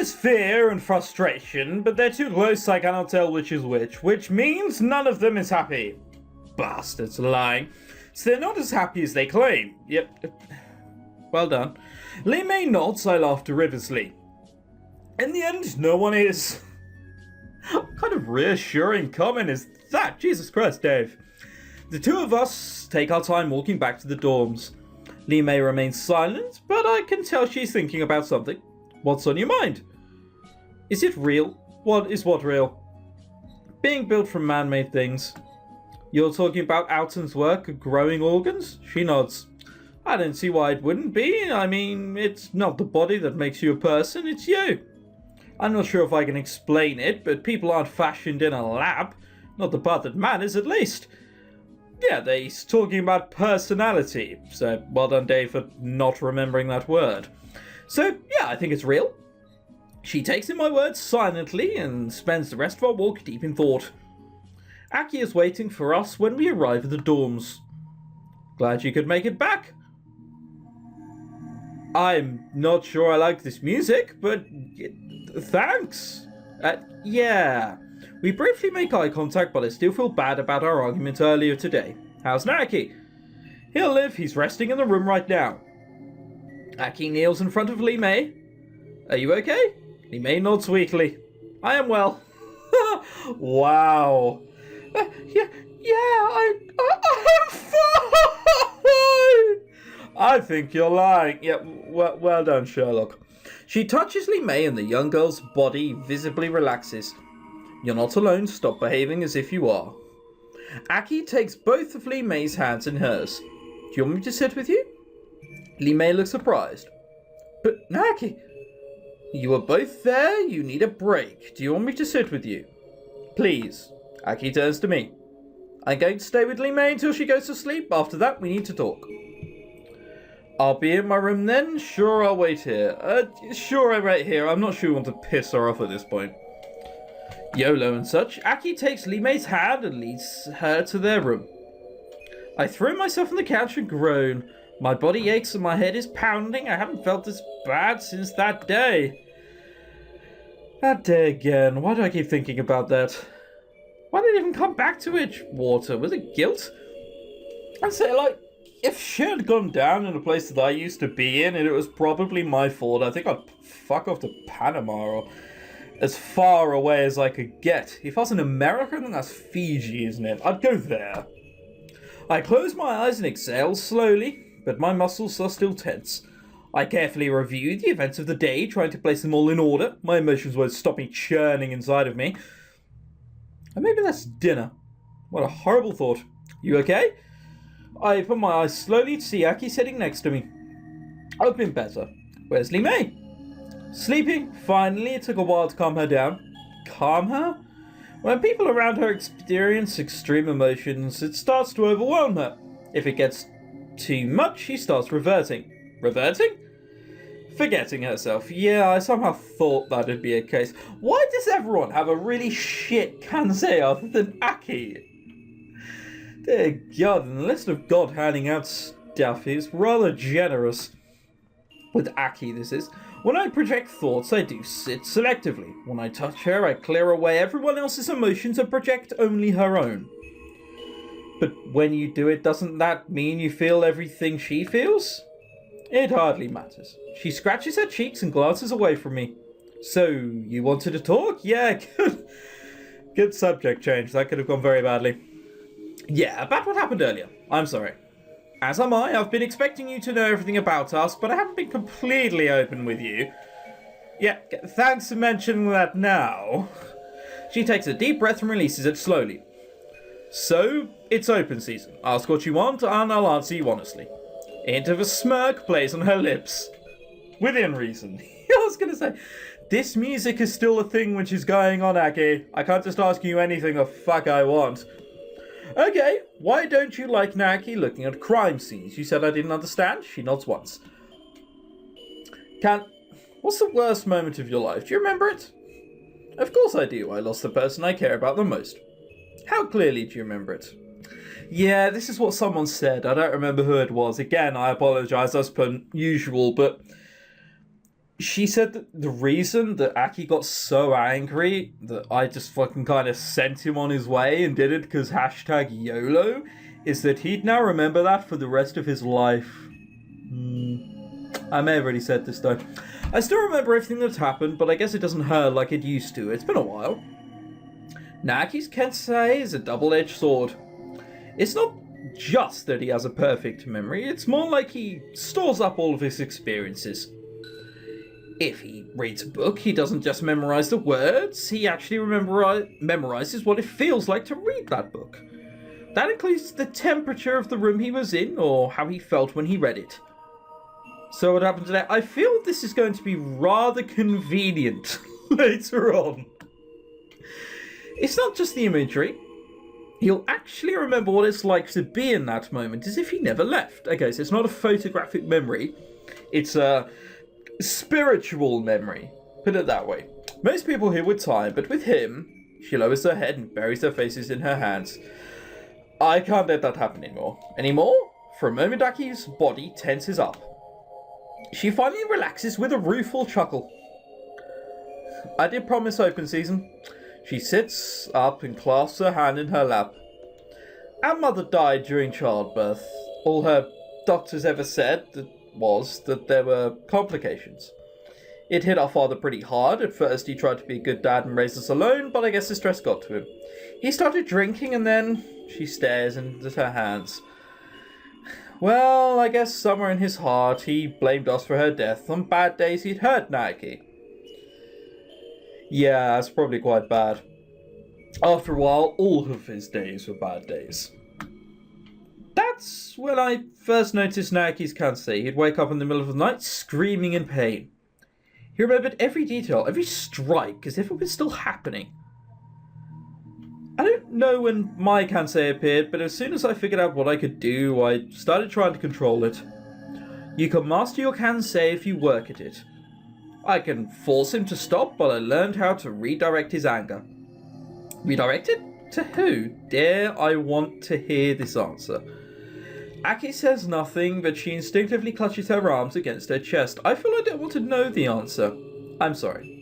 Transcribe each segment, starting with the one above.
There's fear and frustration, but they're too close I cannot tell which is which means none of them is happy. Bastards lying. So they're not as happy as they claim. Yep. Well done. Li Mei nods, I laugh derivatively. In the end, no one is. What kind of reassuring comment is that? Jesus Christ, Dave. The two of us take our time walking back to the dorms. Li Mei remains silent, but I can tell she's thinking about something. What's on your mind? Is it real? What is what real? Being built from man-made things. You're talking about Alton's work of growing organs? She nods. I don't see why it wouldn't be. I mean, it's not the body that makes you a person, it's you. I'm not sure if I can explain it, but people aren't fashioned in a lab. Not the part that matters, at least. Yeah, they're talking about personality. So, well done, Dave, for not remembering that word. So, yeah, I think it's real. She takes in my words silently and spends the rest of our walk deep in thought. Aki is waiting for us when we arrive at the dorms. Glad you could make it back. I'm not sure I like this music, but thanks. Yeah. We briefly make eye contact, but I still feel bad about our argument earlier today. How's Naoki? He'll live. He's resting in the room right now. Aki kneels in front of Li Mei. Are you okay? Li Mei nods weakly. I am well. Wow. I'm fine. I think you're lying. Yeah, well done, Sherlock. She touches Li Mei and the young girl's body visibly relaxes. You're not alone. Stop behaving as if you are. Aki takes both of Li Mei's hands in hers. Do you want me to sit with you? Li Mei looks surprised. But Naki, you are both there. You need a break. Do you want me to sit with you? Please. Aki turns to me. I'm going to stay with Li Mei until she goes to sleep. After that, we need to talk. I'll be in my room then. Sure, I'll wait here. Sure, I wait here. I'm not sure we want to piss her off at this point. YOLO and such, Aki takes Li Mei's hand and leads her to their room. I throw myself on the couch and groan. My body aches and my head is pounding. I haven't felt this bad since that day. That day again. Why do I keep thinking about that? Why did it even come back to Edgewater? Was it guilt? I'd say, like, if shit had gone down in a place that I used to be in, and it was probably my fault, I think I'd fuck off to Panama or as far away as I could get. If I was in America, then that's Fiji, isn't it? I'd go there. I close my eyes and exhale slowly, but my muscles are still tense. I carefully review the events of the day, trying to place them all in order. My emotions won't stop me churning inside of me. And maybe that's dinner. What a horrible thought. You okay? I open my eyes slowly to see Aki sitting next to me. I've been better. Where's Li Mei? Sleeping. Finally, it took a while to calm her down. Calm her? When people around her experience extreme emotions, it starts to overwhelm her. If it gets too much, she starts reverting. Reverting? Forgetting herself. Yeah, I somehow thought that'd be a case. Why does everyone have a really shit Kansei other than Aki? Dear God, and the list of God handing out stuff is rather generous. With Aki, this is. When I project thoughts, I do it selectively. When I touch her, I clear away everyone else's emotions and project only her own. But when you do it, doesn't that mean you feel everything she feels? It hardly matters. She scratches her cheeks and glances away from me. So, you wanted to talk? Yeah, good. Good subject change. That could have gone very badly. Yeah, about what happened earlier. I'm sorry. As am I. I've been expecting you to know everything about us, but I haven't been completely open with you. Yeah, thanks for mentioning that now. She takes a deep breath and releases it slowly. So, it's open season. Ask what you want, and I'll answer you honestly. A hint of a smirk plays on her lips. Within reason. I was going to say, this music is still a thing which is going on, Aki. I can't just ask you anything the fuck I want. Okay, why don't you like Naki looking at crime scenes? You said I didn't understand? She nods once. What's the worst moment of your life? Do you remember it? Of course I do. I lost the person I care about the most. How clearly do you remember it? Yeah, this is what someone said. I don't remember who it was. Again, I apologise as per usual, but She said that the reason that Aki got so angry that I just fucking kind of sent him on his way and did it because hashtag YOLO is that he'd now remember that for the rest of his life. I may have already said this though. I still remember everything that's happened, but I guess it doesn't hurt like it used to. It's been a while. Naki's Kensei is a double-edged sword. It's not just that he has a perfect memory, it's more like he stores up all of his experiences. If he reads a book, he doesn't just memorize the words, he actually memorizes what it feels like to read that book. That includes the temperature of the room he was in, or how he felt when he read it. So what happened today? I feel this is going to be rather convenient later on. It's not just the imagery. He'll actually remember what it's like to be in that moment, as if he never left. Okay, so it's not a photographic memory. It's a spiritual memory. Put it that way. Most people here would time, but with him, she lowers her head and buries her faces in her hands. I can't let that happen anymore. For a moment, Aki's body tenses up. She finally relaxes with a rueful chuckle. I did promise open season. She sits up and clasps her hand in her lap. Our mother died during childbirth. All her doctors ever said was that there were complications. It hit our father pretty hard. At first he tried to be a good dad and raise us alone, but I guess the stress got to him. He started drinking and then... She stares into her hands. Well, I guess somewhere in his heart he blamed us for her death. On bad days he'd hurt Nike. Yeah, that's probably quite bad. After a while, all of his days were bad days. That's when I first noticed Naoki's Kansei. He'd wake up in the middle of the night screaming in pain. He remembered every detail, every strike, as if it was still happening. I don't know when my Kansei appeared, but as soon as I figured out what I could do, I started trying to control it. You can master your Kansei if you work at it. I can force him to stop, but I learned how to redirect his anger. Redirect it? To who? Dare I want to hear this answer. Aki says nothing, but she instinctively clutches her arms against her chest. I feel I don't want to know the answer. I'm sorry.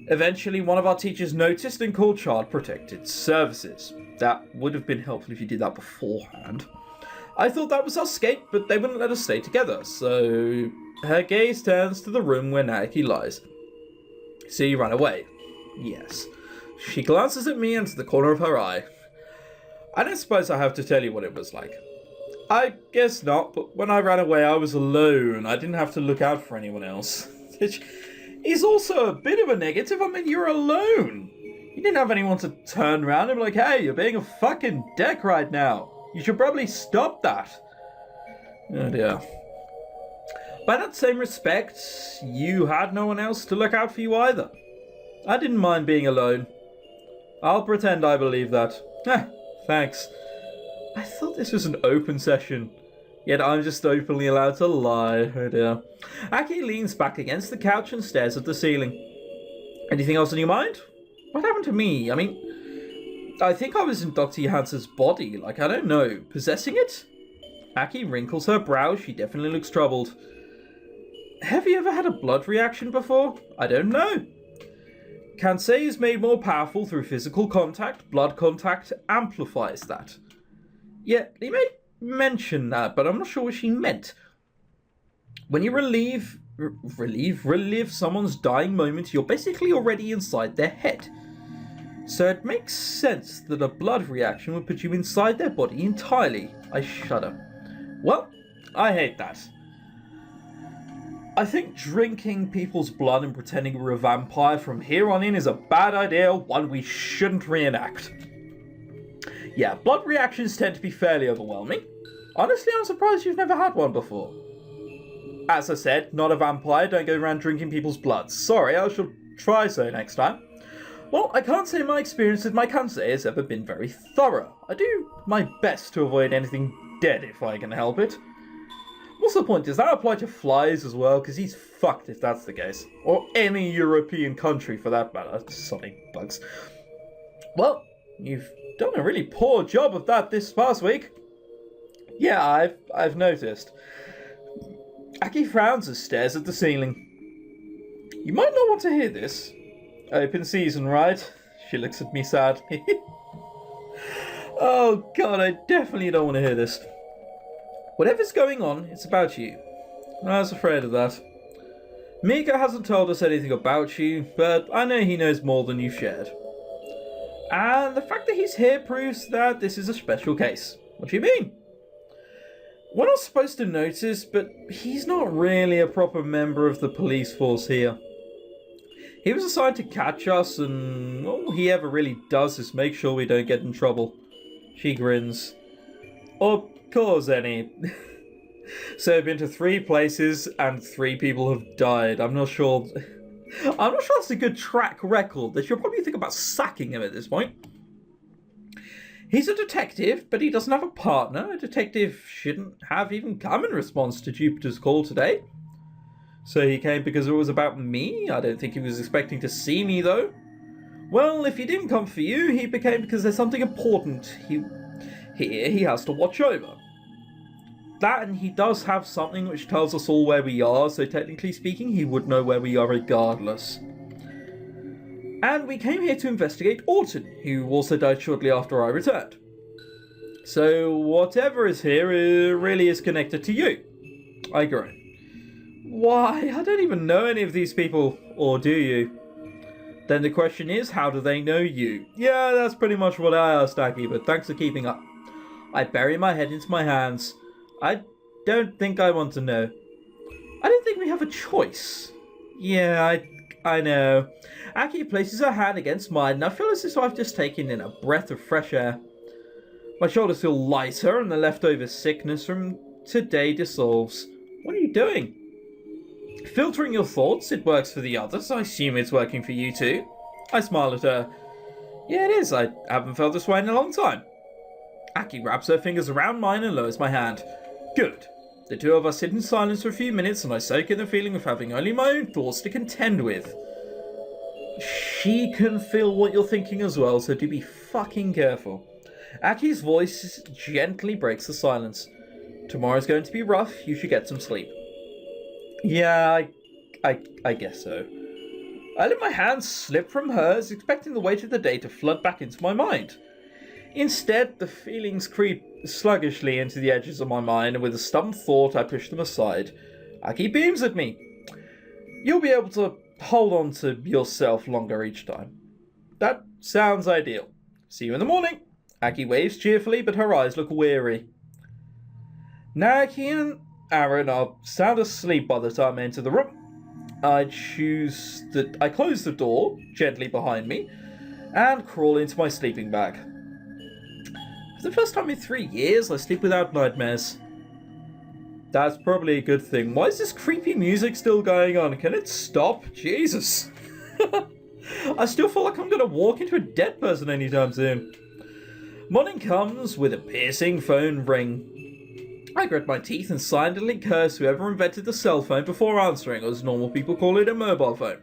Eventually, one of our teachers noticed and called Child Protective Services. That would have been helpful if you did that beforehand. I thought that was our escape, but they wouldn't let us stay together, so... Her gaze turns to the room where Naoki lies. So you ran away? Yes. She glances at me into the corner of her eye. I don't suppose I have to tell you what it was like. I guess not, but when I ran away I was alone. I didn't have to look out for anyone else. Which is also a bit of a negative. I mean, you're alone. You didn't have anyone to turn around and be like, hey, you're being a fucking dick right now. You should probably stop that. Oh dear. By that same respect, you had no one else to look out for you either. I didn't mind being alone. I'll pretend I believe that. Thanks. I thought this was an open session, yet I'm just openly allowed to lie. Oh dear. Aki leans back against the couch and stares at the ceiling. Anything else on your mind? What happened to me? I mean, I think I was in Dr. Johansen's body, like, I don't know, possessing it? Aki wrinkles her brow. She definitely looks troubled. Have you ever had a blood reaction before? I don't know. Kansei is made more powerful through physical contact. Blood contact amplifies that. Yeah, he may mention that, but I'm not sure what she meant. When you relive someone's dying moment, you're basically already inside their head. So it makes sense that a blood reaction would put you inside their body entirely. I shudder. Well, I hate that. I think drinking people's blood and pretending we're a vampire from here on in is a bad idea, one we shouldn't reenact. Yeah, blood reactions tend to be fairly overwhelming. Honestly, I'm surprised you've never had one before. As I said, not a vampire, don't go around drinking people's blood. Sorry, I shall try so next time. Well, I can't say my experience with my Kansei has ever been very thorough. I do my best to avoid anything dead if I can help it. What's the point? Does that apply to flies as well? Because he's fucked if that's the case. Or any European country for that matter. Sorry, bugs. Well, you've done a really poor job of that this past week. Yeah, I've noticed. Aki frowns and stares at the ceiling. You might not want to hear this. Open season, right? She looks at me sadly. Oh god, I definitely don't want to hear this. Whatever's going on, it's about you. I was afraid of that. Mika hasn't told us anything about you, but I know he knows more than you've shared. And the fact that he's here proves that this is a special case. What do you mean? We're not supposed to notice, but he's not really a proper member of the police force here. He was assigned to catch us, and all he ever really does is make sure we don't get in trouble. She grins. Or cause any. So I've been to 3 places, and 3 people have died. I'm not sure that's a good track record. They should probably think about sacking him at this point. He's a detective, but he doesn't have a partner. A detective shouldn't have even come in response to Jupiter's call today. So he came because it was about me? I don't think he was expecting to see me, though. Well, if he didn't come for you, he became because there's something important he has to watch over. That, and he does have something which tells us all where we are, so technically speaking, he would know where we are regardless. And we came here to investigate Orton, who also died shortly after I returned. So whatever is here really is connected to you. I groan. Why? I don't even know any of these people, or do you? Then the question is, how do they know you? Yeah, that's pretty much what I asked Aki, but thanks for keeping up. I bury my head into my hands. I don't think I want to know. I don't think we have a choice. Yeah, I know. Aki places her hand against mine, and I feel as if I've just taken in a breath of fresh air. My shoulders feel lighter, and the leftover sickness from today dissolves. What are you doing? Filtering your thoughts. It works for the others. I assume it's working for you too. I smile at her. Yeah, it is. I haven't felt this way in a long time. Aki wraps her fingers around mine and lowers my hand. Good. The two of us sit in silence for a few minutes, and I soak in the feeling of having only my own thoughts to contend with. She can feel what you're thinking as well, so do be fucking careful. Aki's voice gently breaks the silence. Tomorrow's going to be rough. You should get some sleep. Yeah, I guess so. I let my hand slip from hers, expecting the weight of the day to flood back into my mind. Instead, the feelings creep sluggishly into the edges of my mind, and with a stubborn thought, I push them aside. Aki beams at me. You'll be able to hold on to yourself longer each time. That sounds ideal. See you in the morning. Aki waves cheerfully, but her eyes look weary. Aki and Aaron are sound asleep by the time I enter the room. I close the door gently behind me and crawl into my sleeping bag. For the first time in 3 years, I sleep without nightmares. That's probably a good thing. Why is this creepy music still going on? Can it stop? Jesus. I still feel like I'm going to walk into a dead person anytime soon. Morning comes with a piercing phone ring. I grit my teeth and silently curse whoever invented the cell phone before answering, as normal people call it a mobile phone.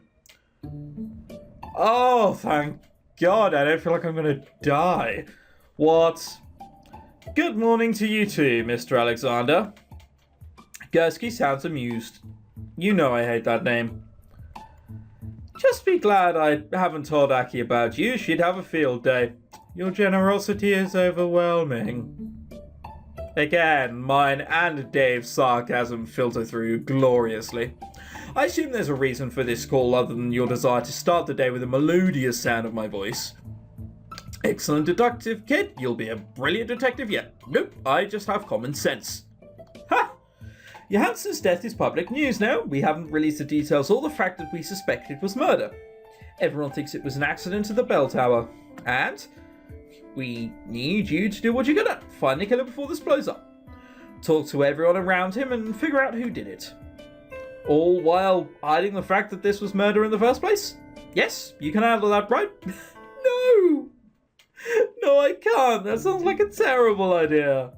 Oh, thank God, I don't feel like I'm going to die. What? Good morning to you too, Mr. Alexander. Gurski sounds amused. You know I hate that name. Just be glad I haven't told Aki about you. She'd have a field day. Your generosity is overwhelming. Again, mine and Dave's sarcasm filter through gloriously. I assume there's a reason for this call other than your desire to start the day with a melodious sound of my voice. Excellent deductive, kid. You'll be a brilliant detective yet. Nope, I just have common sense. Ha! Johansson's death is public news now. We haven't released the details or the fact that we suspect it was murder. Everyone thinks it was an accident at the bell tower. And we need you to do what you're good at. Find the killer before this blows up. Talk to everyone around him and figure out who did it. All while hiding the fact that this was murder in the first place? Yes, you can handle that, right? No! No, I can't. That sounds like a terrible idea.